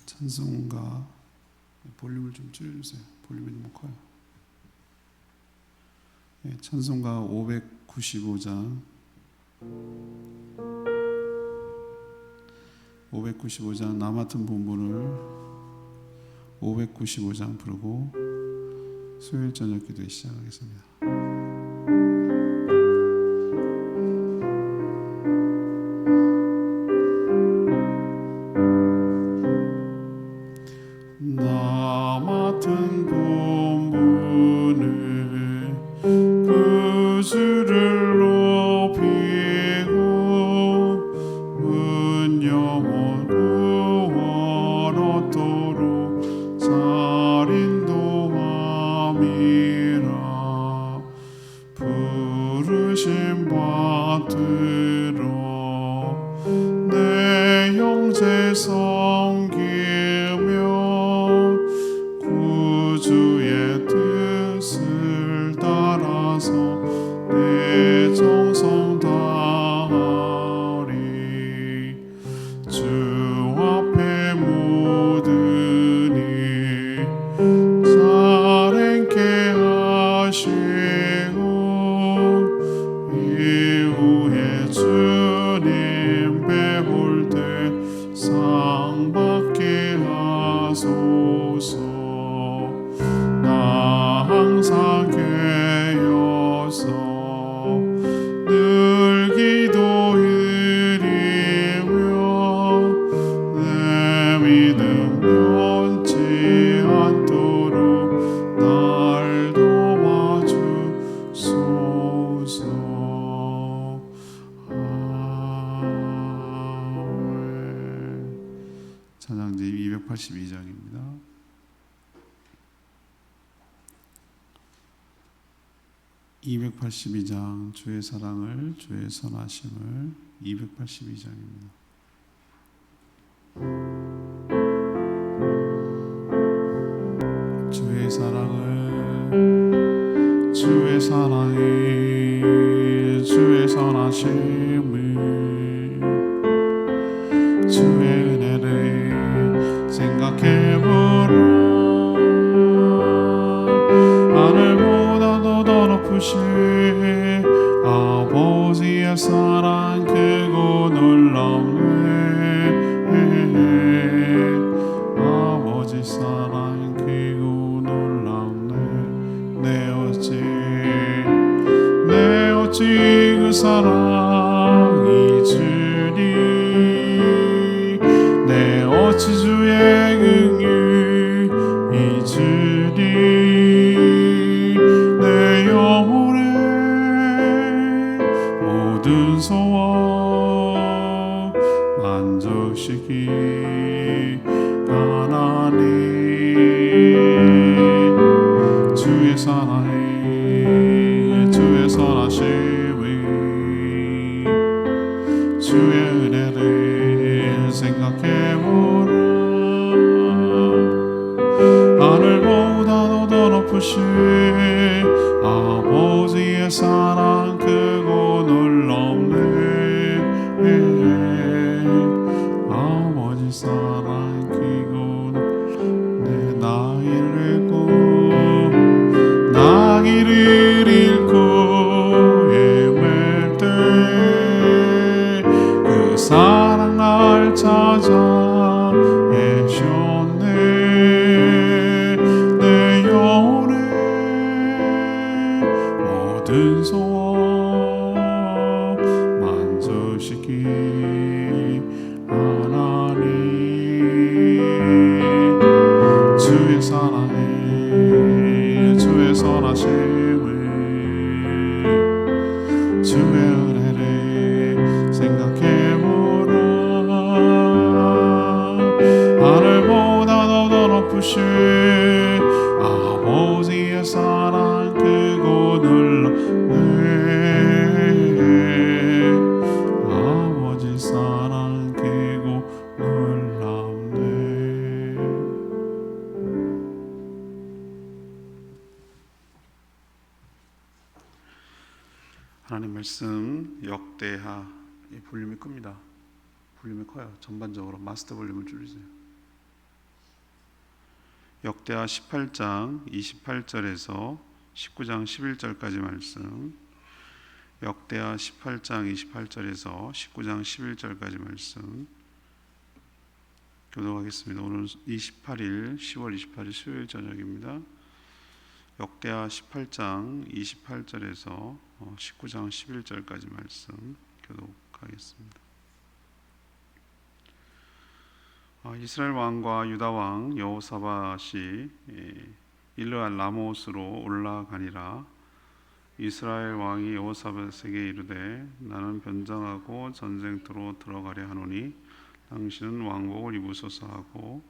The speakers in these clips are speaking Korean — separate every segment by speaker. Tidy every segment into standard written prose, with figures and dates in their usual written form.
Speaker 1: 찬송가 볼륨을 좀 줄여주세요. 볼륨이 너무 커요. 찬송가 595장 595장 나 맡은 본분을 595장 부르고 수요일 저녁 기도에 시작하겠습니다. 나 맡은 본분을 그 주를 높이고 은영원 구원 얻도록 잘 인도함이라. 부르심 받들어 내 형제 섬기며 구주의 뜻을 따라서 내 정성 다하리. 주 앞에 모든 일 잘 행케 하시고 이후에 주님 배울 때 상 받게 하소서. 나 항상 깨어서 늘 기도 드리며 내 믿음 변치 않도록 날 도와주소서. 아멘. 찬양지 282장입니다. 282장 주의 사랑을 주의 선하심을 282장입니다. 주의 사랑을 주의 사랑이 주의 선하심을 주의 은혜를 생각해보라. 하늘보다도 더 높으신 아버지의 사랑 크고 놀랍네. 아버지 사랑 크고 놀랍네. 내 어찌 그 사랑이 주니 내 어찌 주의 긍휼 잊으리. 내 영혼의 모든 소원 만족시키 하나님. 주의 사랑이 주의 선하심이 주의 은혜를 생각해보라. 하늘보다도 더 높으신 아버지의 사랑 크고 놀랍네. 아버지 사랑 크고 내 나이를 잃고 헤맬 때 그 사랑 날 찾아 애셨네. 내 영혼의 모든 소원 만족시키 하나님. 주의 사랑이 주의 선하심을 주의 은혜를 생각해보라. 하늘보다도 더 높으신 아버지의 사랑 크고 놀랍네. 아버지 사랑 크고 놀랍네. 하나님 말씀 역대하. 볼륨이 큽니다. 볼륨이 커요. 전반적으로 마스터 볼륨을 줄이세요. 역대하 18장 28절에서 19장 11절까지 말씀, 역대하 18장 28절에서 19장 11절까지 말씀 교독하겠습니다. 오늘 28일 10월 28일 수요일 저녁입니다. 역대하 18장 28절에서 19장 11절까지 말씀 교독하겠습니다. 이스라엘 왕과 유다 왕 여호사밧이 일르알 라못으로 올라가니라. 이스라엘 왕이 여호사밧에게 이르되 나는 변장하고 전쟁터로 들어가려 하노니 당신은 왕복을 입으소서 하고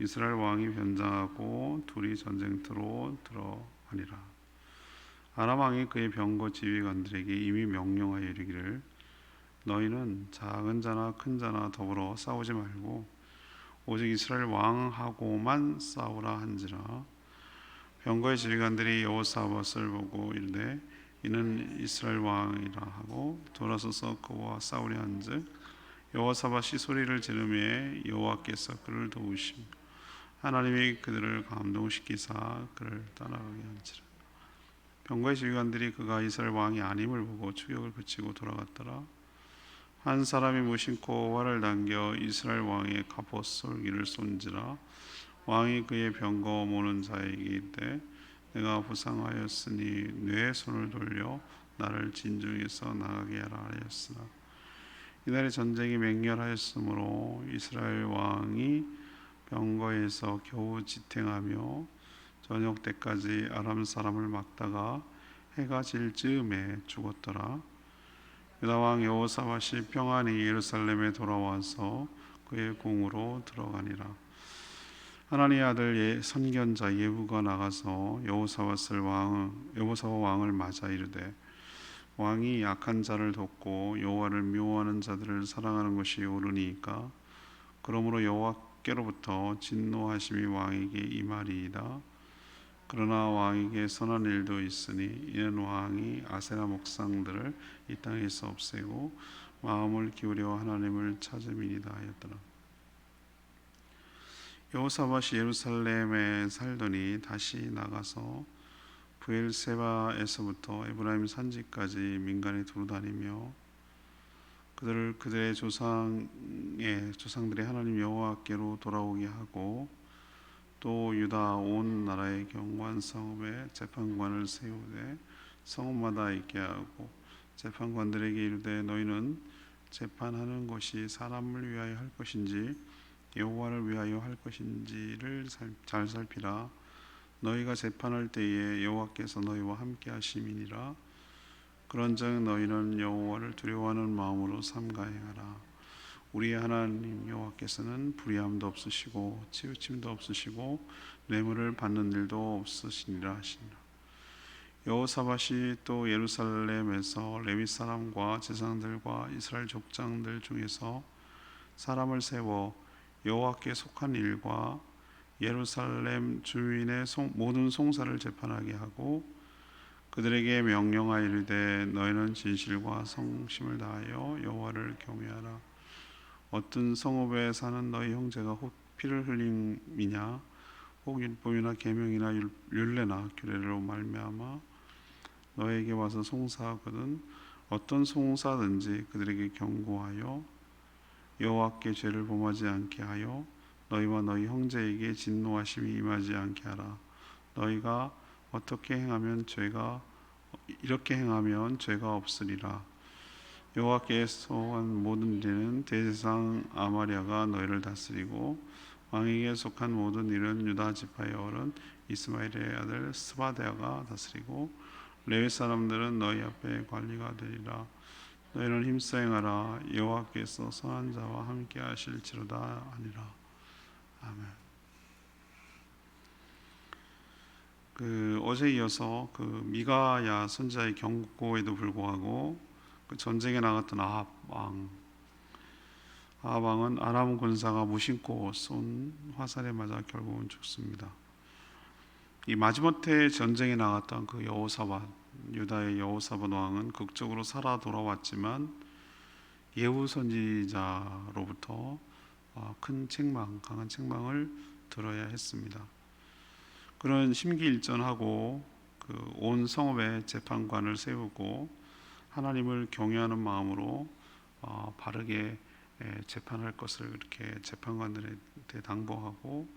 Speaker 1: 이스라엘 왕이 변장하고 둘이 전쟁터로 들어가니라. 아람 왕이 그의 병거 지휘관들에게 이미 명령하여 이르기를 너희는 작은 자나 큰 자나 더불어 싸우지 말고 오직 이스라엘 왕하고만 싸우라 한지라. 병거의 지휘관들이 여호사밧을 보고 이르되 이는 이스라엘 왕이라 하고 돌아서서 그와 싸우려 한즉 여호사밧이 소리를 지르매 여호와께서 그를 도우시며 하나님이 그들을 감동시키사 그를 따라가게 한지라. 병거의 지휘관들이 그가 이스라엘 왕이 아님을 보고 추격을 그치고 돌아갔더라. 한 사람이 무심코 활을 당겨 이스라엘 왕의 갑옷 솔기를 쏜지라. 왕이 그의 병거 모는 자에게 이르되 내가 부상하였으니 내 손을 돌려 나를 진중에서 나가게 하라 하였으나 이날에 전쟁이 맹렬하였으므로 이스라엘 왕이 병거에서 겨우 지탱하며 저녁 때까지 아람 사람을 막다가 해가 질 즈음에 죽었더라. 유다 왕 여호사밧이 평안히 예루살렘에 돌아와서 그의 궁으로 들어가니라. 하나님의 아들 선견자 예후가 나가서 여호사밧 왕을 맞아 이르되 왕이 약한 자를 돕고 여호와를 미워하는 자들을 사랑하는 것이 옳으니까 그러므로 여호와께로부터 진노하심이 왕에게 임하리이다. 그러나 왕에게 선한 일도 있으니 이는 왕이 아세라 목상들을 이 땅에서 없애고 마음을 기울여 하나님을 찾음이니이다 하였더라. 여호사밧이 예루살렘에 살더니 다시 나가서 브엘세바에서부터 에브라임 산지까지 민간에 두루다니며 그들의 조상들의 하나님 여호와께로 돌아오게 하고 또 유다 온 나라의 경관 성읍에 재판관을 세우되 성읍마다 있게 하고 재판관들에게 이르되 너희는 재판하는 것이 사람을 위하여 할 것인지 여호와를 위하여 할 것인지를 잘 살피라. 너희가 재판할 때에 여호와께서 너희와 함께 하심이니라. 그런즉 너희는 여호와를 두려워하는 마음으로 삼가 행하라. 우리의 하나님 여호와께서는 불의함도 없으시고 치우침도 없으시고 뇌물을 받는 일도 없으시니라 하시니라. 여호사밧이 또 예루살렘에서 레위 사람과 제사장들과 이스라엘 족장들 중에서 사람을 세워 여호와께 속한 일과 예루살렘 주민의 모든 송사를 재판하게 하고 그들에게 명령하여 이르되 너희는 진실과 성심을 다하여 여호와를 경외하라. 어떤 성읍에 사는 너희 형제가 혹 피를 흘림이냐 혹 율법이나 계명이나 율례나 규례로 말미암아 너에게 와서 송사하거든 어떤 송사든지 그들에게 경고하여 여호와께 죄를 범하지 않게 하여 너희와 너희 형제에게 진노하심이 임하지 않게 하라. 너희가 이렇게 행하면 죄가 없으리라. 여호와께서 한 모든 일에는 대제사장 아마랴가 너희를 다스리고 왕에게 속한 모든 일은 유다 지파의 어른 이스마엘의 아들 스바데아가 다스리고 레위 사람들은 너희 앞에 관리가 되리라. 너희는 힘써 행하라. 여호와께서 선한 자와 함께 하실지로다 하니라. 아멘. 어제 이어서 미가야 선지자의 경고에도 불구하고 전쟁에 나갔던 아합 왕은 아람 군사가 무심코 쏜 화살에 맞아 결국은 죽습니다. 이 마지못해 전쟁에 나갔던 유다의 여호사밧 왕은 극적으로 살아 돌아왔지만 예후 선지자로부터 강한 책망을 들어야 했습니다. 그런 심기일전하고 그 온 성읍에 재판관을 세우고 하나님을 경외하는 마음으로 바르게 재판할 것을 이렇게 재판관들한테 당부하고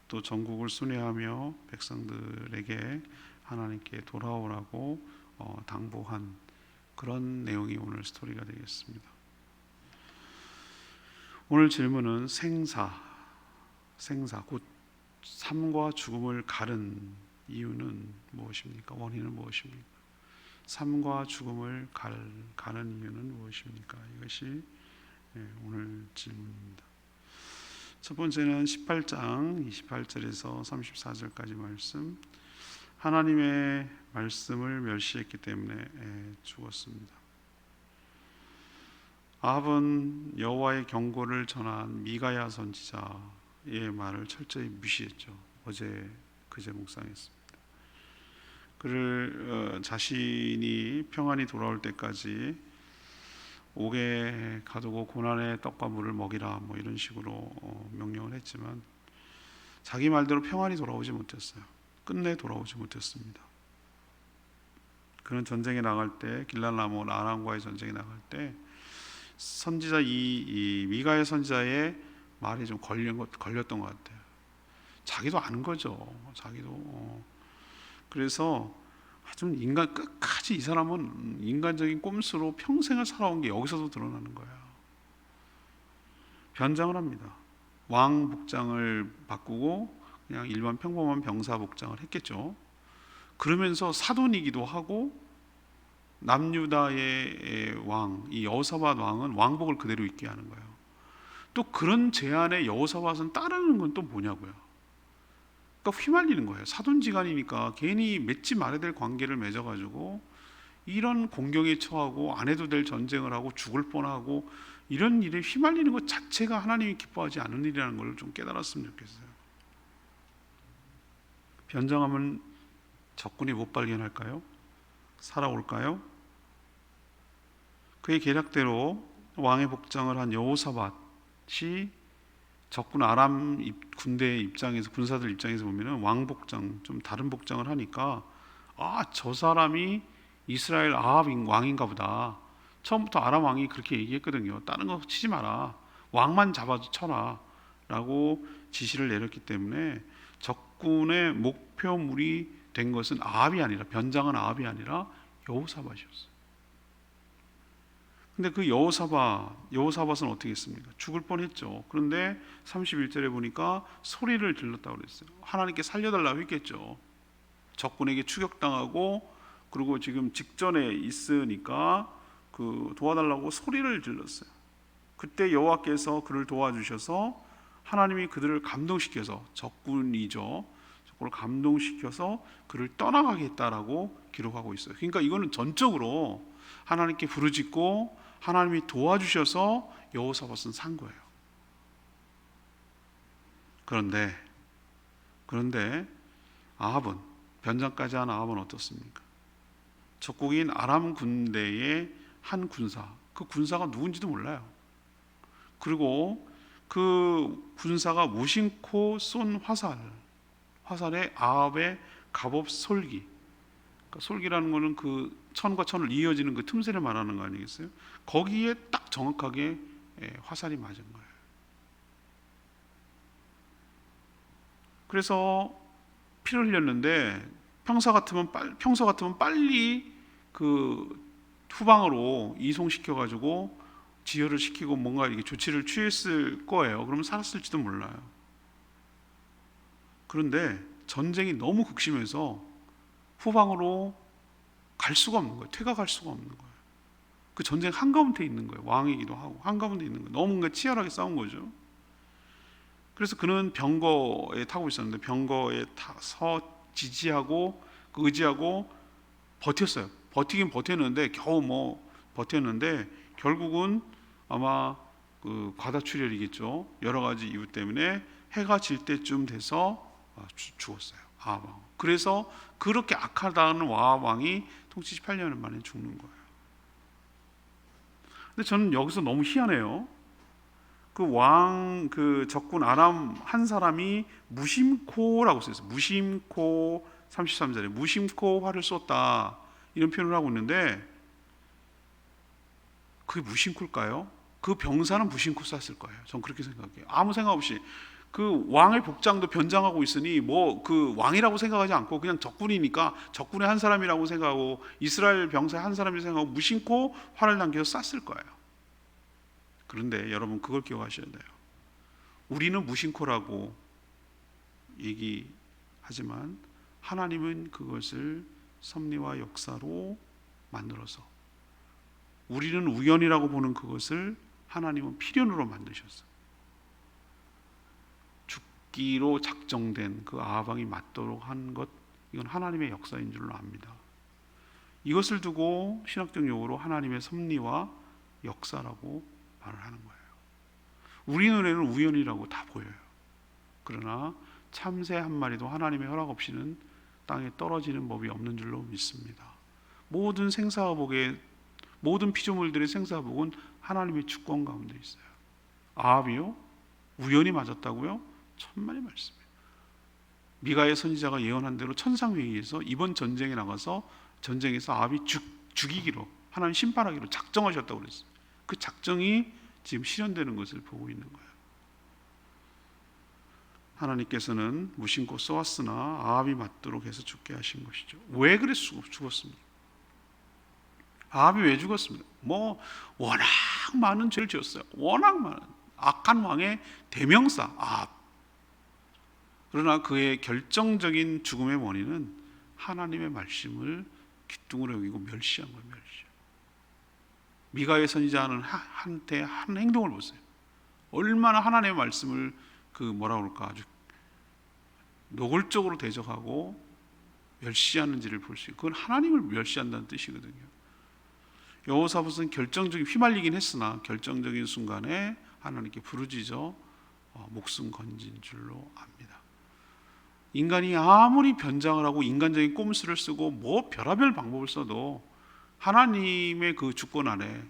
Speaker 1: 또 전국을 순회하며 백성들에게 하나님께 돌아오라고 당부한 그런 내용이 오늘 스토리가 되겠습니다. 오늘 질문은 생사 곧 삶과 죽음을 가른 이유는 무엇입니까? 원인은 무엇입니까? 삶과 죽음을 가는 이유는 무엇입니까? 이것이 오늘 질문입니다. 첫 번째는 18장 28절에서 34절까지 말씀. 하나님의 말씀을 멸시했기 때문에 죽었습니다. 아합은 여호와의 경고를 전한 미가야 선지자의 말을 철저히 무시했죠. 그제 묵상했습니다. 그를 자신이 평안히 돌아올 때까지 옥에 가두고 고난의 떡과 물을 먹이라 이런 식으로 명령을 했지만 자기 말대로 평안히 돌아오지 못했어요. 끝내 돌아오지 못했습니다. 그는 전쟁에 나갈 때 길랄라몬 아람과의 전쟁에 나갈 때 선지자 이 미가의 선지자의 말이 좀 걸렸던 것 같아요. 자기도 아는 거죠. 그래서 좀 끝까지 이 사람은 인간적인 꼼수로 평생을 살아온 게 여기서도 드러나는 거예요. 변장을 합니다. 왕 복장을 바꾸고 그냥 일반 평범한 병사 복장을 했겠죠. 그러면서 사돈이기도 하고 남유다의 왕, 이 여호사밧 왕은 왕복을 그대로 입게 하는 거예요. 또 그런 제안에 여호사밧은 따르는 건 또 뭐냐고요. 그러니까 휘말리는 거예요. 사돈지간이니까 괜히 맺지 말아야 될 관계를 맺어가지고 이런 공경에 처하고 안 해도 될 전쟁을 하고 죽을 뻔하고 이런 일에 휘말리는 것 자체가 하나님이 기뻐하지 않은 일이라는 걸 좀 깨달았으면 좋겠어요. 변장하면 적군이 못 발견할까요? 살아올까요? 그의 계략대로 왕의 복장을 한 여호사밧이 적군 아람 군대 입장에서 군사들 입장에서 보면은 왕 복장 좀 다른 복장을 하니까 저 사람이 이스라엘 아합 왕인가 보다. 처음부터 아람 왕이 그렇게 얘기했거든요. 다른 거 치지 마라. 왕만 잡아서 쳐라 라고 지시를 내렸기 때문에 적군의 목표물이 된 것은 아합이 아니라 변장한 아합이 아니라 여호사밧이었어요. 근데 그 여호사밧은 어떻게 했습니까? 죽을 뻔했죠. 그런데 31절에 보니까 소리를 질렀다고 그랬어요. 하나님께 살려달라고 했겠죠. 적군에게 추격당하고 그리고 지금 직전에 있으니까 도와달라고 소리를 질렀어요. 그때 여호와께서 그를 도와주셔서 하나님이 그들을 감동시켜서 적군을 감동시켜서 그를 떠나가게 했다라고 기록하고 있어요. 그러니까 이거는 전적으로 하나님께 부르짖고 하나님이 도와주셔서 여호사밧은 산 거예요. 그런데 아합은 변장까지 한 아합은 어떻습니까? 적국인 아람 군대의 한 군사, 그 군사가 누군지도 몰라요. 그리고 그 군사가 무심코 쏜 화살에 아합의 갑옷 솔기, 그러니까 솔기라는 거는 그 천과 천을 이어지는 그 틈새를 말하는 거 아니겠어요? 거기에 딱 정확하게 화살이 맞은 거예요. 그래서 피를 흘렸는데 평소 같으면 빨리 그 후방으로 이송시켜 가지고 지혈을 시키고 뭔가 이렇게 조치를 취했을 거예요. 그러면 살았을지도 몰라요. 그런데 전쟁이 너무 극심해서 후방으로 갈 수가 없는 거예요. 퇴각할 수가 없는 거예요. 그 전쟁 한가운데 있는 거예요. 왕이기도 하고 한가운데 있는 거예요. 너무 뭔가 치열하게 싸운 거죠. 그래서 그는 병거에 타고 있었는데 병거에 타서 지지하고 의지하고 버텼어요. 버티긴 버텼는데 겨우 버텼는데 결국은 아마 그 과다출혈이겠죠. 여러 가지 이유 때문에 해가 질 때쯤 돼서 죽었어요. 아합 왕. 그래서 그렇게 악하다는 아합 왕이 통치 18년 만에 죽는 거예요. 근데 저는 여기서 너무 희한해요. 그 왕 그 적군 아람 한 사람이 무심코라고 써 있어요. 무심코 33절에 무심코 활을 쏟다 이런 표현을 하고 있는데 그게 무심코일까요? 그 병사는 무심코 쐈을 거예요. 전 그렇게 생각해요. 아무 생각 없이 그 왕의 복장도 변장하고 있으니 뭐 그 왕이라고 생각하지 않고 그냥 적군이니까 적군의 한 사람이라고 생각하고 이스라엘 병사의 한 사람이라고 생각하고 무심코 활을 당겨서 쐈을 거예요. 그런데 여러분 그걸 기억하셔야 돼요. 우리는 무심코라고 얘기하지만 하나님은 그것을 섭리와 역사로 만들어서 우리는 우연이라고 보는 그것을 하나님은 필연으로 만드셨어요. 죽기로 작정된 그 아합왕이 맞도록 한 것, 이건 하나님의 역사인 줄로 압니다. 이것을 두고 신학적 용어로 하나님의 섭리와 역사라고 말을 하는 거예요. 우리 눈에는 우연이라고 다 보여요. 그러나 참새 한 마리도 하나님의 허락 없이는 땅에 떨어지는 법이 없는 줄로 믿습니다. 모든 생사화복의 모든 피조물들의 생사화복은 하나님의 주권 가운데 있어요. 아합이요? 우연히 맞았다고요? 천만의 말씀이에요. 미가의 선지자가 예언한 대로 천상회의에서 이번 전쟁에 나가서 전쟁에서 아합이 죽이기로 하나님 심판하기로 작정하셨다고 그랬어요. 그 작정이 지금 실현되는 것을 보고 있는 거예요. 하나님께서는 무심코 쏘았으나 아합이 맞도록 해서 죽게 하신 것이죠. 왜 그래서 죽었습니까? 아합이 왜 죽었습니까? 뭐 워낙 많은 죄를 지었어요. 워낙 많은 악한 왕의 대명사 아합. 그러나 그의 결정적인 죽음의 원인은 하나님의 말씀을 기뚱으로 여기고 멸시한 거예요. 멸시. 미가의 선지자는 한테 한 행동을 보세요. 얼마나 하나님의 말씀을 그 뭐라 그럴까 아주 노골적으로 대적하고 멸시하는지를 볼 수 있고 그건 하나님을 멸시한다는 뜻이거든요. 여호사밧은 결정적인 휘말리긴 했으나 결정적인 순간에 하나님께 부르짖어 목숨 건진 줄로 압니다. 인간이 아무리 변장을 하고 인간적인 꼼수를 쓰고 뭐 별의별 방법을 써도 하나님의 그 주권 아래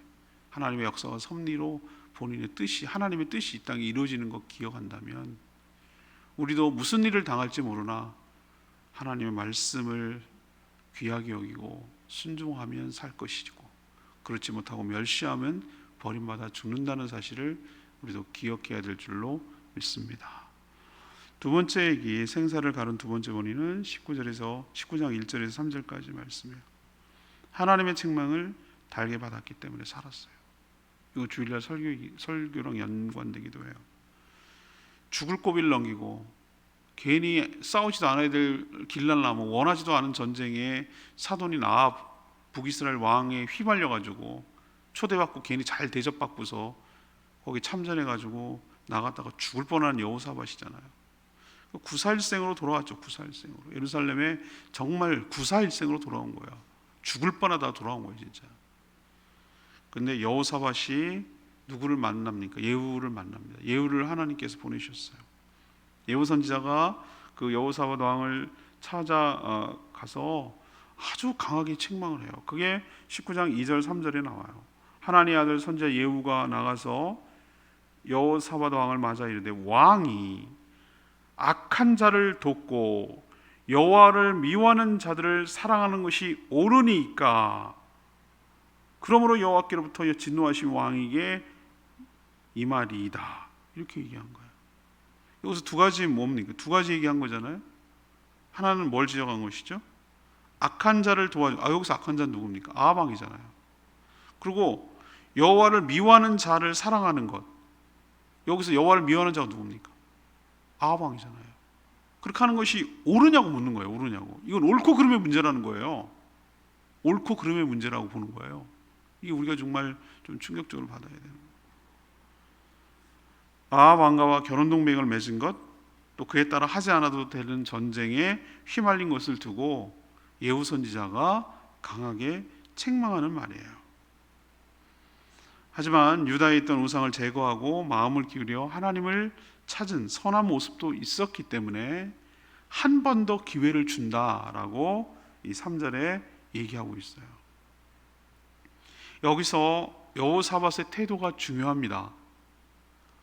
Speaker 1: 하나님의 역사와 섭리로 본인의 뜻이 하나님의 뜻이 이 땅에 이루어지는 것 기억한다면 우리도 무슨 일을 당할지 모르나 하나님의 말씀을 귀하게 여기고 순종하면 살 것이고 그렇지 못하고 멸시하면 버림받아 죽는다는 사실을 우리도 기억해야 될 줄로 믿습니다. 두 번째 얘기, 생사를 가른 두 번째 원인은 19장 1절에서 3절까지 말씀이에요. 하나님의 책망을 달게 받았기 때문에 살았어요. 이거 주일날 설교랑 연관되기도 해요. 죽을 고비를 넘기고 괜히 싸우지도 않아야 될 길랄나무 원하지도 않은 전쟁에 사돈인 아합 북이스라엘 왕에 휘말려가지고 초대받고 괜히 잘 대접받고서 거기 참전해가지고 나갔다가 죽을 뻔한 여호사밧이잖아요. 구사일생으로 돌아왔죠. 구사일생으로 예루살렘에 정말 구사일생으로 돌아온 거야. 죽을 뻔하다 돌아온 거예요, 진짜. 근데 여호사밧이 누구를 만납니까? 예후를 만납니다. 예후를 하나님께서 보내셨어요. 예후 선지자가 그 여호사밧 왕을 찾아가서 아주 강하게 책망을 해요. 그게 19장 2절 3절에 나와요. 하나님의 아들 선지자 예후가 나가서 여호사밧 왕을 맞아 이르되 왕이 악한 자를 돕고 여호와를 미워하는 자들을 사랑하는 것이 옳으니까 그러므로 여호와께로부터 진노하신 왕에게 이 말이이다. 이렇게 얘기한 거예요. 여기서 두 가지 뭡니까? 두 가지 얘기한 거잖아요. 하나는 뭘 지적한 것이죠? 악한 자를 도와줘. 여기서 악한 자는 누굽니까? 아합 왕이잖아요. 그리고 여호와를 미워하는 자를 사랑하는 것. 여기서 여호와를 미워하는 자가 누굽니까? 아합 왕이잖아요. 그렇게 하는 것이 옳으냐고 묻는 거예요. 옳으냐고. 이건 옳고 그름의 문제라는 거예요. 옳고 그름의 문제라고 보는 거예요. 이게 우리가 정말 좀 충격적으로 받아야 되는 거예요. 아합 왕가와 결혼 동맹을 맺은 것, 또 그에 따라 하지 않아도 되는 전쟁에 휘말린 것을 두고 예후 선지자가 강하게 책망하는 말이에요. 하지만 유다에 있던 우상을 제거하고 마음을 기울여 하나님을 찾은 선한 모습도 있었기 때문에 한 번 더 기회를 준다라고 이 3절에 얘기하고 있어요. 여기서 여호사밧의 태도가 중요합니다.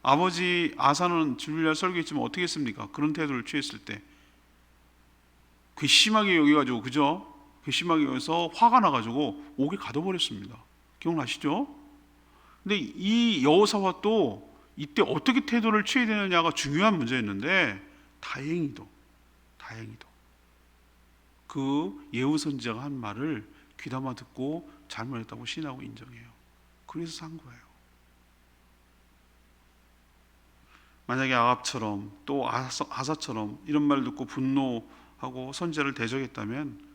Speaker 1: 아버지 아사는 주일날 설교했지만 어떻게 했습니까? 그런 태도를 취했을 때 괘씸하게 여겨가지고, 그죠? 괘씸하게 여기서 화가 나가지고 옥에 가둬버렸습니다. 기억나시죠? 근데 이 여호사밧도 이때 어떻게 태도를 취해야 되느냐가 중요한 문제였는데, 다행히도 그 예후 선지자가 한 말을 귀담아 듣고 잘못했다고 신하고 인정해요. 그래서 산 거예요. 만약에 아합처럼 또 아사처럼 이런 말을 듣고 분노하고 선지자를 대적했다면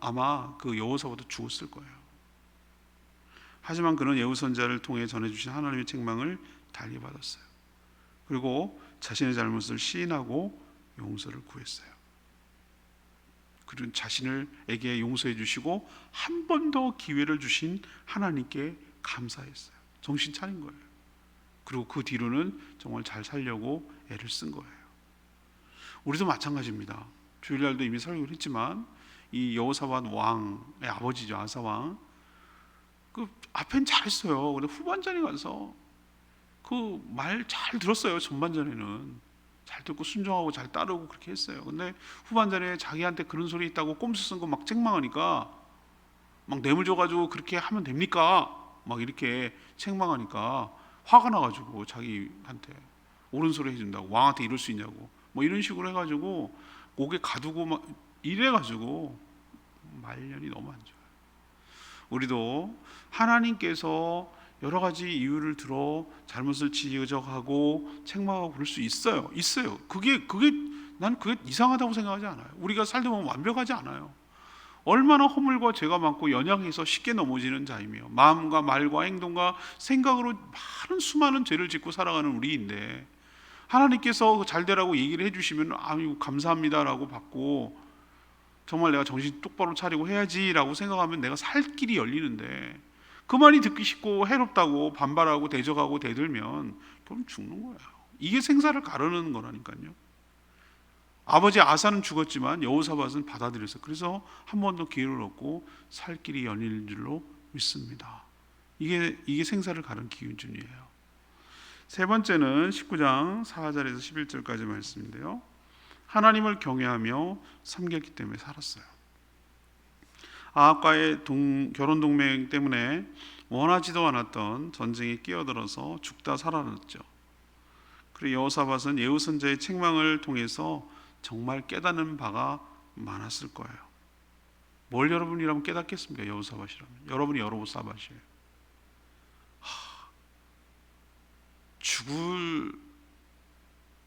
Speaker 1: 아마 그 여호사밧도 죽었을 거예요. 하지만 그는 예후 선지자를 통해 전해주신 하나님의 책망을 달리 받았어요. 그리고 자신의 잘못을 시인하고 용서를 구했어요. 그리고 자신에게 용서해 주시고 한 번 더 기회를 주신 하나님께 감사했어요. 정신 차린 거예요. 그리고 그 뒤로는 정말 잘 살려고 애를 쓴 거예요. 우리도 마찬가지입니다. 주일날도 이미 설교를 했지만 이 여호사밧 왕의 아버지죠, 아사 왕. 그 앞엔 잘했어요. 근데 후반전에 가서 그 말 잘 들었어요. 전반전에는 잘 듣고 순종하고 잘 따르고 그렇게 했어요. 근데 후반전에 자기한테 그런 소리 있다고 꼼수 쓴 거 막 책망하니까, 막 뇌물 줘가지고 그렇게 하면 됩니까? 막 이렇게 책망하니까 화가 나가지고 자기한테 옳은 소리 해준다고, 왕한테 이럴 수 있냐고 뭐 이런 식으로 해가지고 옥에 가두고 막 이래가지고 말년이 너무 안 좋아요. 우리도 하나님께서 여러 가지 이유를 들어 잘못을 지적하고 책망하고 그럴 수 있어요. 난 그게 이상하다고 생각하지 않아요. 우리가 살다 보면 완벽하지 않아요. 얼마나 허물과 죄가 많고 연약해서 쉽게 넘어지는 자이며 마음과 말과 행동과 생각으로 많은 수많은 죄를 짓고 살아가는 우리인데, 하나님께서 잘 되라고 얘기를 해주시면 아유 감사합니다라고 받고 정말 내가 정신 똑바로 차리고 해야지라고 생각하면 내가 살 길이 열리는데, 그 말이 듣기 싫고 해롭다고 반발하고 대적하고 대들면 그럼 죽는 거예요. 이게 생사를 가르는 거라니까요. 아버지 아사는 죽었지만 여호사밧은 받아들였어요. 그래서 한 번 더 기회를 얻고 살 길이 열릴 줄로 믿습니다. 이게 생사를 가른 기준이에요. 세 번째는 19장 4절에서 11절까지 말씀인데요. 하나님을 경외하며 섬겼기 때문에 살았어요. 아합과의 결혼 동맹 때문에 원하지도 않았던 전쟁에 끼어들어서 죽다 살아났죠. 그리고 여호사밧은 예후 선지자의 책망을 통해서 정말 깨닫는 바가 많았을 거예요. 뭘 여러분이라면 깨닫겠습니까? 여호사밧이라면. 여러분이 여호사밧이에요.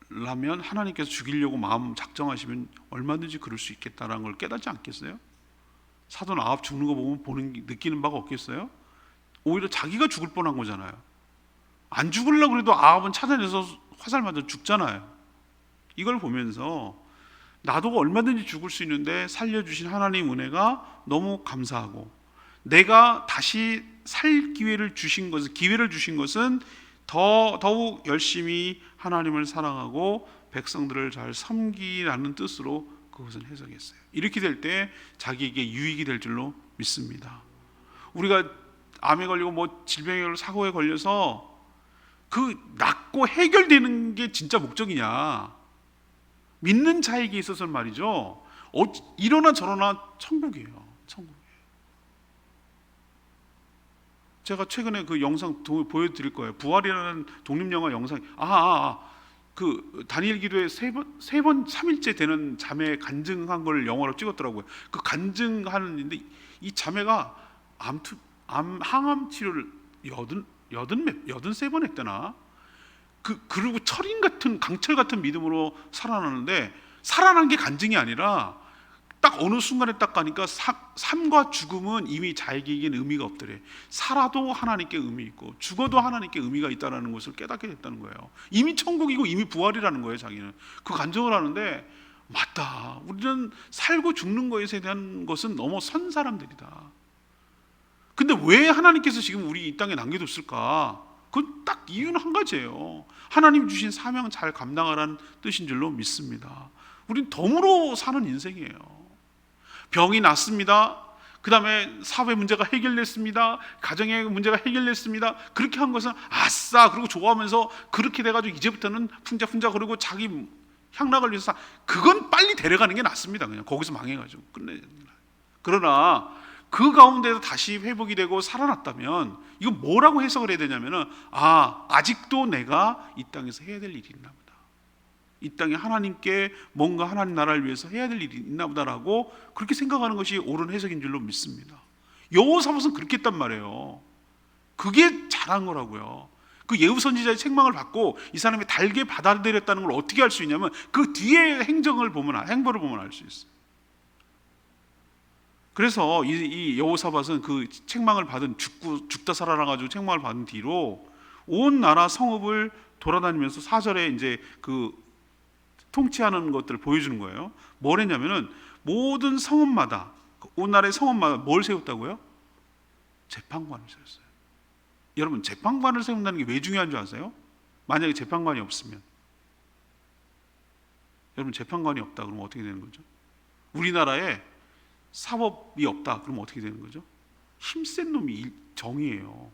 Speaker 1: 죽으려면 하나님께서 죽이려고 마음 작정하시면 얼마든지 그럴 수 있겠다라는 걸 깨닫지 않겠어요? 사돈 아합 죽는 거 보면 느끼는 바가 없겠어요? 오히려 자기가 죽을 뻔한 거잖아요. 안 죽으려고 그래도 아합은 찾아내서 화살 맞아 죽잖아요. 이걸 보면서 나도 얼마든지 죽을 수 있는데 살려주신 하나님 은혜가 너무 감사하고, 내가 다시 살 기회를 주신 것은 더욱 열심히 하나님을 사랑하고 백성들을 잘 섬기라는 뜻으로 그것은 해석했어요. 이렇게 될 때 자기에게 유익이 될 줄로 믿습니다. 우리가 암에 걸리고 뭐 질병에 걸리고 사고에 걸려서 그 낫고 해결되는 게 진짜 목적이냐? 믿는 자에게 있어서는 말이죠. 이러나 저러나 천국이에요. 제가 최근에 그 영상 보여드릴 거예요. 부활이라는 독립영화 영상. 그 다니엘 기도에 세 번 3일째 되는 자매 간증한 걸 영화로 찍었더라고요. 그 간증하는데 이 자매가 항암 치료를 83번 했대나. 그리고 강철 같은 믿음으로 살아나는데, 살아난 게 간증이 아니라 딱 어느 순간에 딱 가니까 삶과 죽음은 이미 자기에겐 의미가 없더래. 살아도 하나님께 의미 있고 죽어도 하나님께 의미가 있다는 것을 깨닫게 됐다는 거예요. 이미 천국이고 이미 부활이라는 거예요. 자기는 그 간증을 하는데, 맞다, 우리는 살고 죽는 것에 대한 것은 너무 선 사람들이다. 근데 왜 하나님께서 지금 우리 이 땅에 남겨뒀을까? 그건 딱 이유는 한 가지예요. 하나님 주신 사명 잘 감당하라는 뜻인 줄로 믿습니다. 우린 덤으로 사는 인생이에요. 병이 났습니다. 그 다음에 사업의 문제가 해결됐습니다. 가정의 문제가 해결됐습니다. 그렇게 한 것은 아싸 그리고 좋아하면서 그렇게 돼가지고 이제부터는 풍자풍자 그러고 자기 향락을 위해서 그건 빨리 데려가는 게 낫습니다. 그냥 거기서 망해가지고 끝내야 됩니다. 그러나 그 가운데서 다시 회복이 되고 살아났다면 이건 뭐라고 해석을 해야 되냐면은 아직도 내가 이 땅에서 해야 될 일이 있나 보다. 이 땅에 하나님께 뭔가 하나님 나라를 위해서 해야 될 일이 있나 보다라고 그렇게 생각하는 것이 옳은 해석인 줄로 믿습니다. 여호사밧은 그렇게 했단 말이에요. 그게 잘한 거라고요. 그 예후 선지자의 책망을 받고 이 사람이 달게 받아들였다는 걸 어떻게 알 수 있냐면 그 뒤에 행보를 보면 알 수 있어요. 그래서 이 여호사밧은 그 책망을 받은 죽다 살아나 가지고 책망을 받은 뒤로 온 나라 성읍을 돌아다니면서 4절에 이제 그 통치하는 것들을 보여주는 거예요. 뭘 했냐면은 모든 성읍마다 온 나라의 성읍마다 뭘 세웠다고요? 재판관을 세웠어요. 여러분 재판관을 세운다는 게 왜 중요한 줄 아세요? 만약에 재판관이 없으면 여러분 재판관이 없다 그러면 어떻게 되는 거죠? 우리나라에 사법이 없다 그러면 어떻게 되는 거죠? 힘센 놈이 정의예요.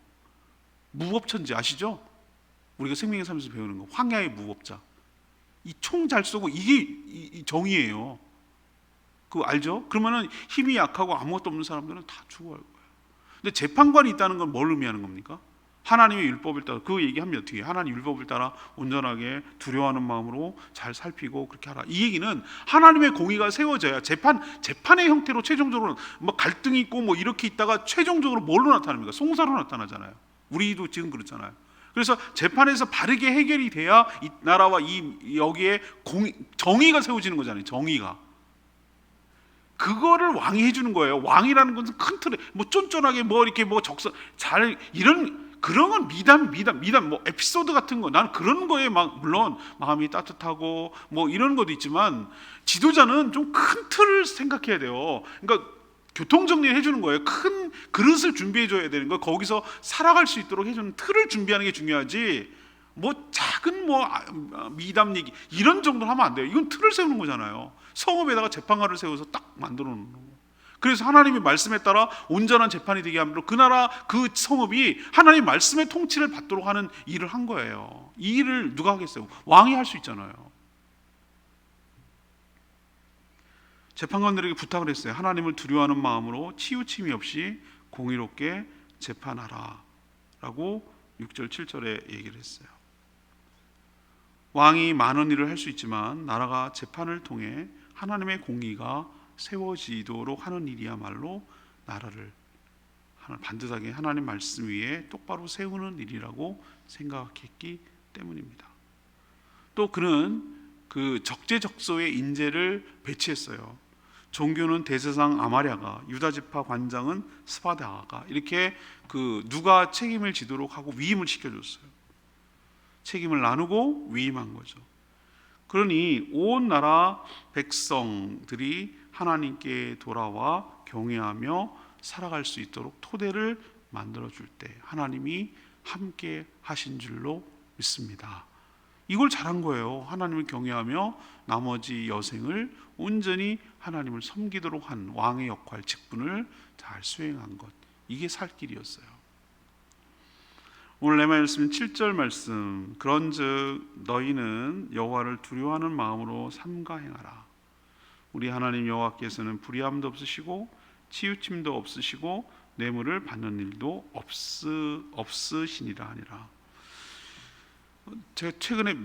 Speaker 1: 무법천지 아시죠? 우리가 생명의 삶에서 배우는 거 황야의 무법자 이 총 잘 쏘고 이게 정의예요. 그거 알죠? 그러면은 힘이 약하고 아무것도 없는 사람들은 다 죽어갈 거예요. 근데 재판관이 있다는 건 뭘 의미하는 겁니까? 하나님의 율법을 따라 그 얘기하면 어떻게 하나님 율법을 따라 온전하게 두려워하는 마음으로 잘 살피고 그렇게 하라. 이 얘기는 하나님의 공의가 세워져야 재판의 형태로 최종적으로 뭐 갈등이 있고 뭐 이렇게 있다가 최종적으로 뭘로 나타납니까? 송사로 나타나잖아요. 우리도 지금 그렇잖아요. 그래서 재판에서 바르게 해결이 돼야 이 나라와 여기에 정의가 세워지는 거잖아요. 정의가. 그거를 왕이 해주는 거예요. 왕이라는 것은 큰 틀에 뭐 쫀쫀하게 뭐 이렇게 뭐 잘 이런 그런 건 미담 뭐 에피소드 같은 거 나는 그런 거에 막 물론 마음이 따뜻하고 뭐 이런 것도 있지만 지도자는 좀 큰 틀을 생각해야 돼요. 그러니까 교통 정리를 해주는 거예요. 큰 그릇을 준비해 줘야 되는 거. 거기서 살아갈 수 있도록 해주는 틀을 준비하는 게 중요하지. 뭐 작은 뭐 미담 얘기 이런 정도는 하면 안 돼요. 이건 틀을 세우는 거잖아요. 성읍에다가 재판관을 세워서 딱 만들어 놓는 거예요. 그래서 하나님의 말씀에 따라 온전한 재판이 되게 함으로 그 나라 그 성읍이 하나님 말씀의 통치를 받도록 하는 일을 한 거예요. 이 일을 누가 하겠어요? 왕이 할 수 있잖아요. 재판관들에게 부탁을 했어요. 하나님을 두려워하는 마음으로 치우침이 없이 공의롭게 재판하라 라고 6절 7절에 얘기를 했어요. 왕이 많은 일을 할 수 있지만 나라가 재판을 통해 하나님의 공의가 세워지도록 하는 일이야말로 나라를 반듯하게 하나님 말씀 위에 똑바로 세우는 일이라고 생각했기 때문입니다. 또 그는 그 적재적소의 인재를 배치했어요. 종교는 대제사장 아마랴가, 유다지파 관장은 스바다가 이렇게 그 누가 책임을 지도록 하고 위임을 시켜줬어요. 책임을 나누고 위임한 거죠. 그러니 온 나라 백성들이 하나님께 돌아와 경외하며 살아갈 수 있도록 토대를 만들어줄 때 하나님이 함께 하신 줄로 믿습니다. 이걸 잘한 거예요. 하나님을 경외하며 나머지 여생을 온전히 하나님을 섬기도록 한 왕의 역할, 직분을 잘 수행한 것. 이게 살 길이었어요. 오늘 내 말씀 7절 말씀 그런즉 너희는 여호와를 두려워하는 마음으로 삼가 행하라. 우리 하나님 여호와께서는 불의함도 없으시고 치우침도 없으시고 뇌물을 받는 일도 없으시니라 하니라. 제가 최근에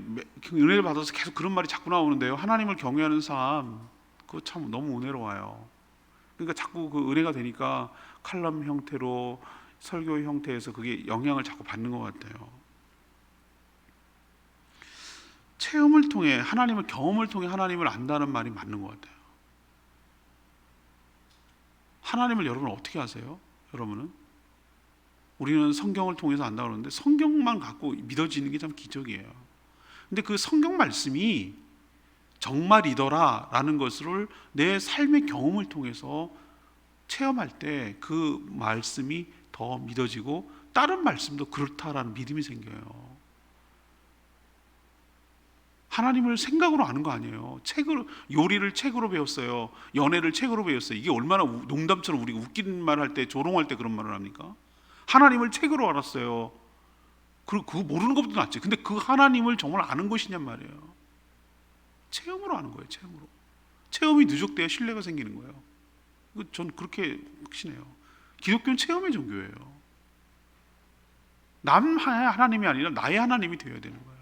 Speaker 1: 은혜를 받아서 계속 그런 말이 자꾸 나오는데요. 하나님을 경외하는 삶 그거 참 너무 은혜로워요. 그러니까 자꾸 그 은혜가 되니까 칼럼 형태로 설교 형태에서 그게 영향을 자꾸 받는 것 같아요. 체험을 통해 하나님을 경험을 통해 하나님을 안다는 말이 맞는 것 같아요. 하나님을 여러분 어떻게 아세요? 여러분은 우리는 성경을 통해서 안다고 그러는데 성경만 갖고 믿어지는 게 참 기적이에요. 근데 그 성경 말씀이 정말이더라 라는 것을 내 삶의 경험을 통해서 체험할 때 그 말씀이 더 믿어지고 다른 말씀도 그렇다라는 믿음이 생겨요. 하나님을 생각으로 아는 거 아니에요. 책으로, 요리를 책으로 배웠어요. 연애를 책으로 배웠어요. 이게 얼마나 농담처럼 우리가 웃긴 말 할 때, 조롱할 때 그런 말을 합니까? 하나님을 책으로 알았어요. 그거 모르는 것보다 낫지. 근데 그 하나님을 정말 아는 것이냔 말이에요. 체험으로 아는 거예요. 체험으로. 체험이 누적돼야 신뢰가 생기는 거예요. 전 그렇게 확신해요. 기독교는 체험의 종교예요. 남의 하나님이 아니라 나의 하나님이 되어야 되는 거예요.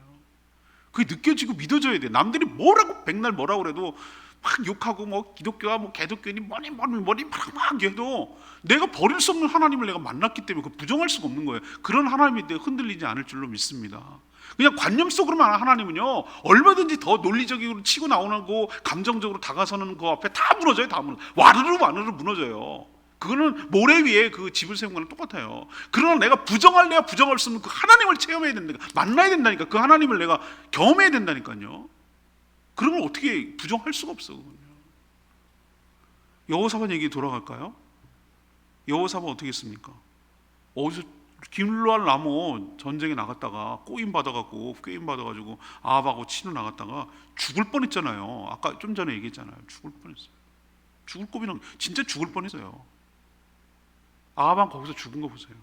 Speaker 1: 그게 느껴지고 믿어져야 돼. 남들이 뭐라고 백날 뭐라고 그래도 막 욕하고 뭐 기독교와 뭐 개독교니 뭐니 막 해도 내가 버릴 수 없는 하나님을 내가 만났기 때문에 그 부정할 수가 없는 거예요. 그런 하나님에 대해 흔들리지 않을 줄로 믿습니다. 그냥 관념 속으로만 하나님은요, 얼마든지 더 논리적으로 치고 나오는 거, 감정적으로 다가서는 거 앞에 다 무너져요. 다 무너져. 와르르 무너져요. 그거는 모래 위에 그 집을 세운 거랑 똑같아요. 그러나 내가 부정할래야 부정할 수 없는 그 하나님을 체험해야 된다니까. 만나야 된다니까. 그 하나님을 내가 경험해야 된다니까요. 그러면 어떻게 부정할 수가 없어. 여호사밧 얘기 돌아갈까요? 여호사밧 어떻게 했습니까? 어디서 길르알 라모 전쟁에 나갔다가 꼬임 받아가지고 아합하고 치러 나갔다가 죽을 뻔했잖아요. 아까 좀 전에 얘기했잖아요. 죽을 뻔했어요. 죽을 고비는 진짜 죽을 뻔했어요. 아합은 거기서 죽은 거 보세요.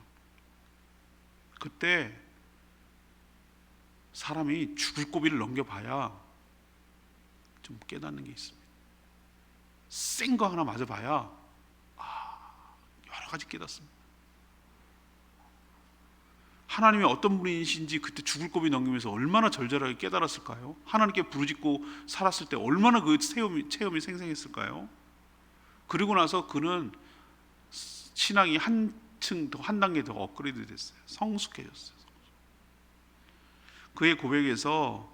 Speaker 1: 그때 사람이 죽을 고비를 넘겨봐야 좀 깨닫는 게 있습니다. 센 거 하나 맞아봐야 여러 가지 깨닫습니다. 하나님이 어떤 분이신지 그때 죽을 고비 넘기면서 얼마나 절절하게 깨달았을까요? 하나님께 부르짖고 살았을 때 얼마나 그 체험이 생생했을까요? 그리고 나서 그는 신앙이 한층 더, 한 단계 더 업그레이드 됐어요. 성숙해졌어요. 그의 고백에서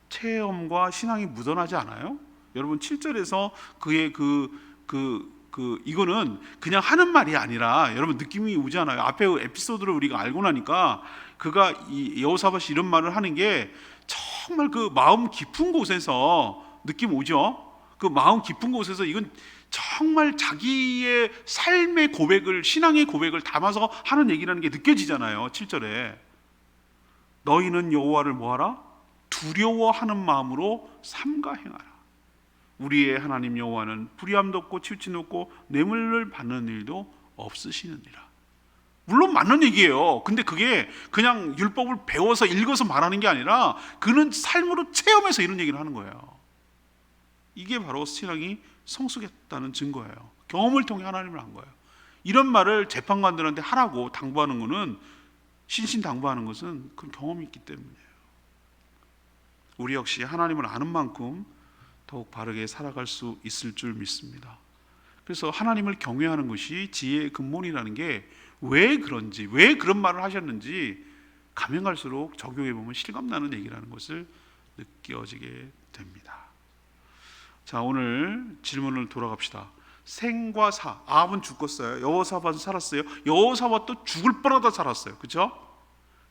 Speaker 1: 체험과 신앙이 묻어나지 않아요? 여러분 7절에서 그의 이거는 그냥 하는 말이 아니라 여러분 느낌이 오지 않아요? 앞에 에피소드를 우리가 알고 나니까 그가 이 여호사밧이 이런 말을 하는 게 정말 그 마음 깊은 곳에서 느낌 오죠? 그 마음 깊은 곳에서 이건 정말 자기의 삶의 고백을, 신앙의 고백을 담아서 하는 얘기라는 게 느껴지잖아요. 7절에 너희는 여호와를 뭐하라? 두려워하는 마음으로 삼가 행하라. 우리의 하나님 여호와는 불의함도 없고 치우침도 없고 뇌물을 받는 일도 없으시느니라. 물론 맞는 얘기예요. 근데 그게 그냥 율법을 배워서 읽어서 말하는 게 아니라 그는 삶으로 체험해서 이런 얘기를 하는 거예요. 이게 바로 신앙이 성숙했다는 증거예요. 경험을 통해 하나님을 한 거예요. 이런 말을 재판관들한테 하라고 당부하는 것은, 신신당부하는 것은 그 경험이 있기 때문이에요. 우리 역시 하나님을 아는 만큼 더욱 바르게 살아갈 수 있을 줄 믿습니다. 그래서 하나님을 경외하는 것이 지혜의 근본이라는 게 왜 그런지, 왜 그런 말을 하셨는지 가면 갈수록 적용해 보면 실감나는 얘기라는 것을 느껴지게 됩니다. 자, 오늘 질문을 돌아갑시다. 생과 사, 아합은 죽었어요. 여호사밧은 살았어요. 여호사밧도 죽을 뻔하다 살았어요. 그렇죠?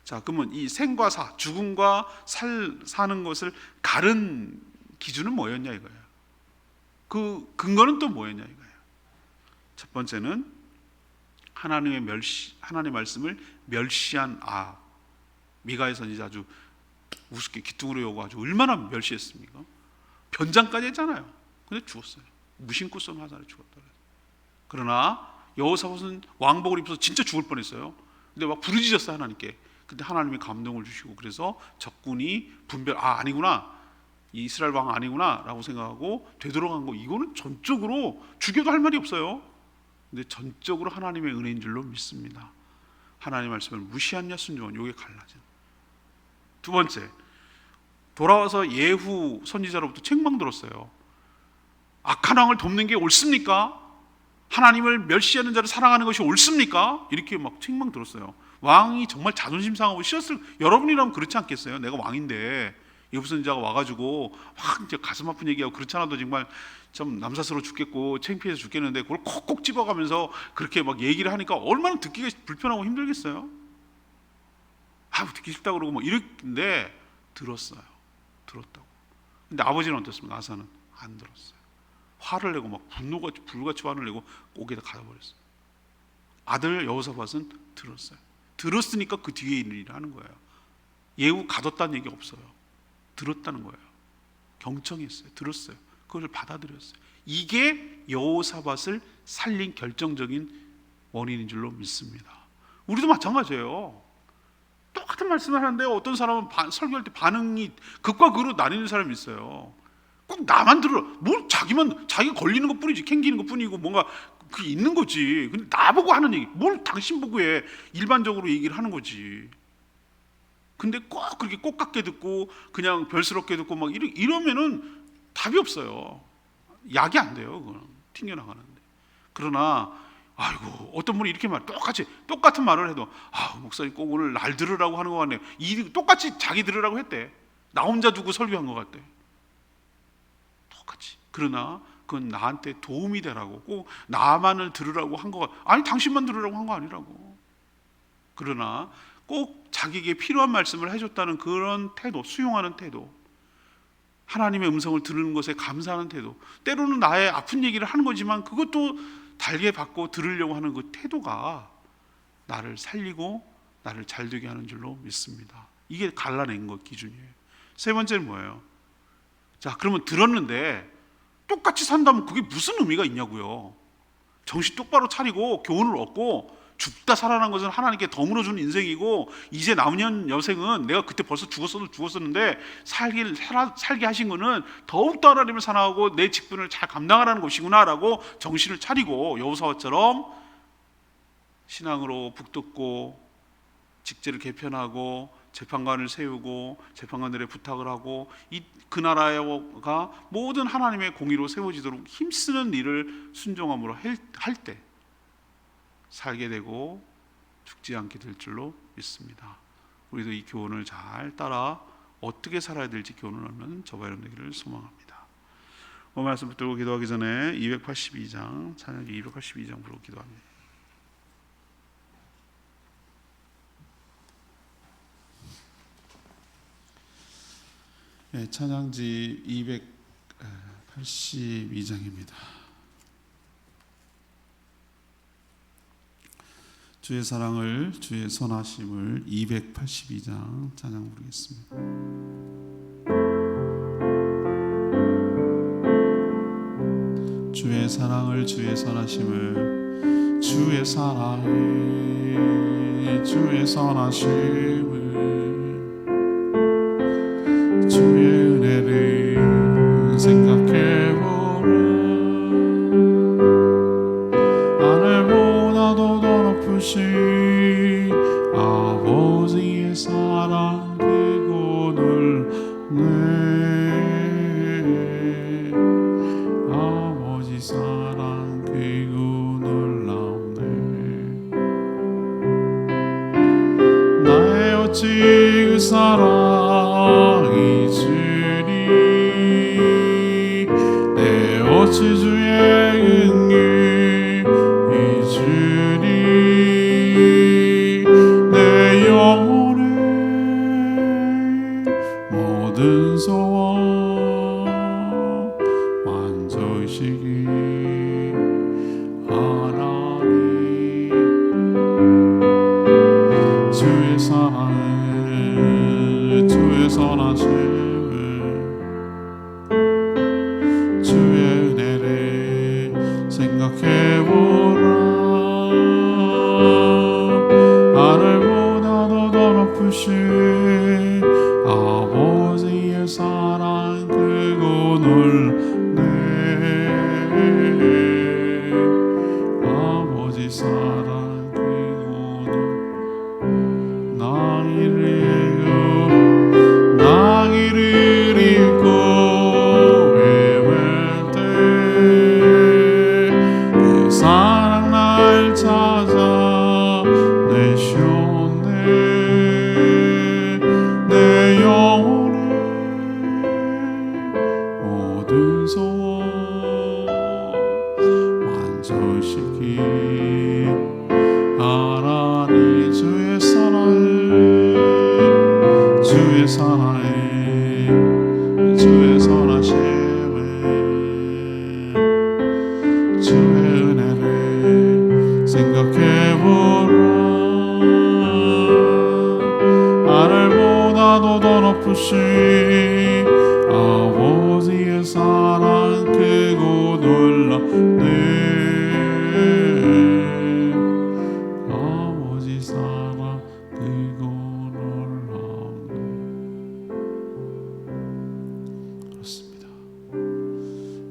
Speaker 1: 자, 그러면 이 생과 사, 죽음과 사는 것을 가른 기준은 뭐였냐 이거예요. 그 근거는 또 뭐였냐 이거예요. 첫 번째는 하나님의 하나님의 말씀을 멸시한 아합. 미가의 선지자 아주 우습게 기둥으로 여고 아주 얼마나 멸시했습니까? 변장까지 했잖아요. 근데 죽었어요. 무심코 쏜 화살에 죽었다. 그러나 여호사밧은 왕복을 입어서 진짜 죽을 뻔했어요. 근데 막 부르짖었어요 하나님께. 근데 하나님이 감동을 주시고 그래서 적군이 아니구나, 이스라엘 왕 아니구나 라고 생각하고 되돌아간 거. 이거는 전적으로 죽여도 할 말이 없어요. 근데 전적으로 하나님의 은혜인 줄로 믿습니다. 하나님의 말씀을 무시하냐 순종하냐, 이게 갈라진. 두 번째, 돌아와서 예후 선지자로부터 책망 들었어요. 악한 왕을 돕는 게 옳습니까? 하나님을 멸시하는 자를 사랑하는 것이 옳습니까? 이렇게 막 책망 들었어요. 왕이 정말 자존심 상하고 싫었을. 여러분이라면 그렇지 않겠어요? 내가 왕인데 예후 선지자가 와가지고 막 이제 가슴 아픈 얘기하고 그렇지 않아도 정말 좀 남사스러워 죽겠고 창피해서 죽겠는데 그걸 콕콕 집어가면서 그렇게 막 얘기를 하니까 얼마나 듣기가 불편하고 힘들겠어요? 듣기 싫다고 그러고 뭐 이랬는데 들었어요. 들었다고. 근데 아버지는 어떻습니까? 아사는 안 들었어요. 화를 내고 막 분노같이 불같이 화를 내고 옥에다 가둬버렸어요. 아들 여호사밧은 들었어요. 들었으니까 그 뒤에 있는 일을 하는 거예요. 예후 가뒀다는 얘기 없어요. 들었다는 거예요. 경청했어요. 들었어요. 그걸 받아들였어요. 이게 여호사밧을 살린 결정적인 원인인 줄로 믿습니다. 우리도 마찬가지예요. 똑같은 말씀을 하는데 어떤 사람은 설교할 때 반응이 극과 극으로 나뉘는 사람이 있어요. 꼭 나만 들어. 뭘 자기가 걸리는 것 뿐이지, 캥기는 것 뿐이고 뭔가 그게 있는 거지. 근데 나보고 하는 얘기, 뭘 당신 보고 해. 일반적으로 얘기를 하는 거지. 근데 꼭 그렇게 꼭 같게 듣고 그냥 별스럽게 듣고 막 이러면은 답이 없어요. 약이 안 돼요. 그건 튕겨나가는데. 그러나 아이고, 어떤 분이 이렇게 똑같은 말을 해도 목사님 꼭 오늘 날 들으라고 하는 것 같네요. 똑같이 자기 들으라고 했대. 나 혼자 두고 설교한 것 같대. 똑같이. 그러나 그건 나한테 도움이 되라고, 꼭 나만을 들으라고 한 것 같아. 아니, 당신만 들으라고 한 거 아니라고. 그러나 꼭 자기에게 필요한 말씀을 해줬다는 그런 태도, 수용하는 태도, 하나님의 음성을 들은 것에 감사하는 태도, 때로는 나의 아픈 얘기를 하는 거지만 그것도 달게 받고 들으려고 하는 그 태도가 나를 살리고 나를 잘되게 하는 줄로 믿습니다. 이게 갈라낸 것 기준이에요. 세 번째는 뭐예요? 자, 그러면 들었는데 똑같이 산다면 그게 무슨 의미가 있냐고요. 정신 똑바로 차리고 교훈을 얻고 죽다 살아난 것은 하나님께 덤으로 준 인생이고, 이제 남은 여생은 내가 그때 벌써 죽었어도 죽었었는데 살게 하신 거는 더욱더 하나님을 사랑하고 내 직분을 잘 감당하라는 것이구나라고 정신을 차리고 여호사밧처럼 신앙으로 북돋고 직제를 개편하고 재판관을 세우고 재판관들의 부탁을 하고 그 나라가 모든 하나님의 공의로 세워지도록 힘쓰는 일을 순종함으로 할 때 살게 되고 죽지 않게 될 줄로 믿습니다. 우리도 이 교훈을 잘 따라 어떻게 살아야 될지 교훈을 얻는 저와 여러분 되기를 소망합니다. 오늘 말씀 붙들고 기도하기 전에 282장, 찬양기 282장 부르고 기도합니다. 네, 찬양지 282장입니다. 주의 사랑을, 주의 선하심을 282장 찬양 부르겠습니다. 주의 사랑을, 주의 선하심을, 주의 사랑을, 주의 선하심을, 주의 은혜를 생각해보라. 하늘보다도 더 높으신 아버지의 사랑 크고 놀랍네. 아버지 사랑 크고 놀랍네. 나의 어찌 그 사랑 잊으리. 내 어찌 주의 은혜 잊으리. 내 영혼의 모든 소원 만져주시기 하나님. 주의 사랑을, 주의 선하심을, 주의 은혜를 생각해보라. 하늘보다도 더 높으신 아버지의 사랑 크고 놀랍네. 아버지 사랑 크고 놀랍네. 나 이를 읽고 외울 때 그 사랑 날 찾아 내셨네. 내 영혼의 모든 소원 만져주시기 하나님. 주의 사랑을, 주의 사랑을, 주의 선하심을, 주의 은혜를 생각해보라. 하늘보다도 더 높으신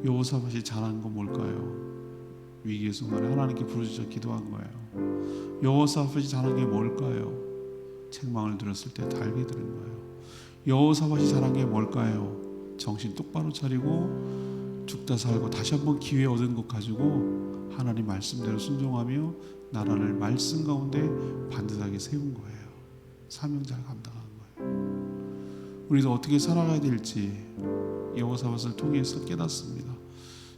Speaker 1: 여호사밧이 잘한 건 뭘까요? 위기의 순간에 하나님께 부르짖어 기도한 거예요. 여호사밧이 잘한 게 뭘까요? 책망을 들었을 때 달게 들은 거예요. 여호사밧이 잘한 게 뭘까요? 정신 똑바로 차리고 죽다 살고 다시 한번 기회 얻은 것 가지고 하나님 말씀대로 순종하며 나라를 말씀 가운데 반듯하게 세운 거예요. 사명자를 감당한 거예요. 우리도 어떻게 살아가야 될지 여호사밧을 통해서 깨닫습니다.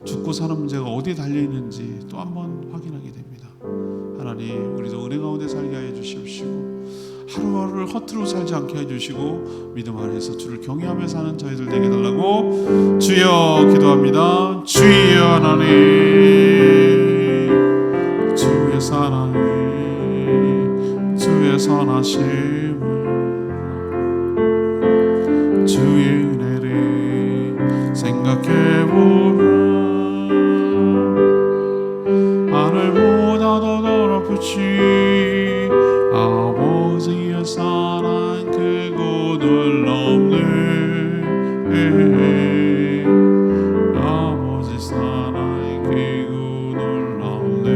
Speaker 1: 죽고 사는 문제가 어디에 달려있는지 또 한번 확인하게 됩니다. 하나님, 우리도 은혜 가운데 살게 하여 주시옵시고 하루하루를 허투루 살지 않게 해주시고 믿음 안에서 주를 경외하며 사는 저희들 되게 달라고 주여 기도합니다. 주여 하나님, 주의 사랑이, 주의 선하심을, 주의 은혜를 생각해보라. 하늘보다 더 높으신 아버지의 사랑 크고 놀랍네. 아버지 사랑 크고 놀랍네.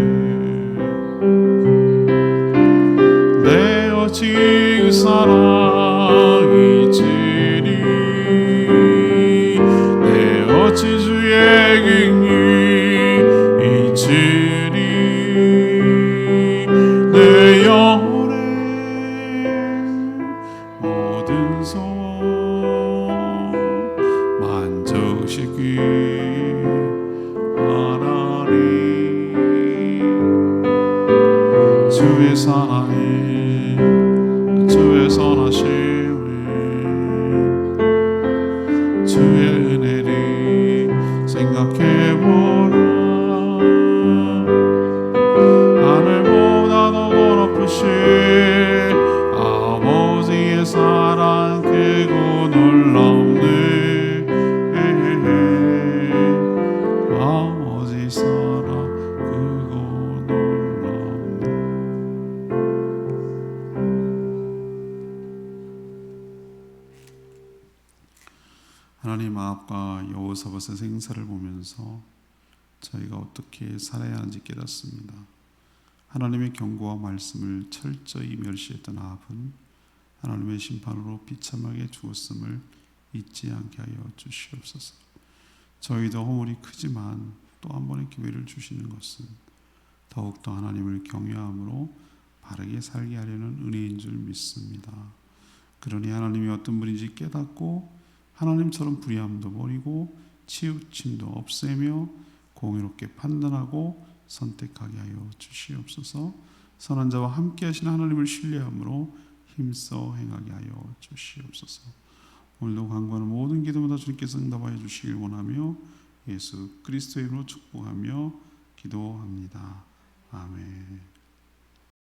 Speaker 1: 내 어찌 그 사랑이 지리, 내 어찌 주의 긍휼이 지리, 내 영혼의 모든 소원 만족시키 하나님. 주의 사랑이, 주의 선하심을, 주의 은혜를 생각해보라. 하늘보다 더 높으신 아버지의 사랑 크고 놀랍네. 아버지 사랑 크고 놀랍네. 하나님 아합과 여호사밧의 생사를 보면서 저희가 어떻게 살아야 하는지 깨닫습니다. 하나님의 경고와 말씀을 철저히 멸시했던 아합은 하나님의 심판으로 비참하게 죽었음을 잊지 않게 하여 주시옵소서. 저희도 허물이 크지만 또 한 번의 기회를 주시는 것은 더욱더 하나님을 경외함으로 바르게 살게 하려는 은혜인 줄 믿습니다. 그러니 하나님이 어떤 분인지 깨닫고 하나님처럼 불의함도 버리고 치우침도 없애며 공의롭게 판단하고 선택하게 하여 주시옵소서. 선한 자와 함께 하시는 하나님을 신뢰함으로 힘써 행하게 하여 주시옵소서. 오늘도 간구하는 모든 기도마다 주님께서 응답하여 주시길 원하며 예수 그리스도의 이름으로 축복하며 기도합니다. 아멘.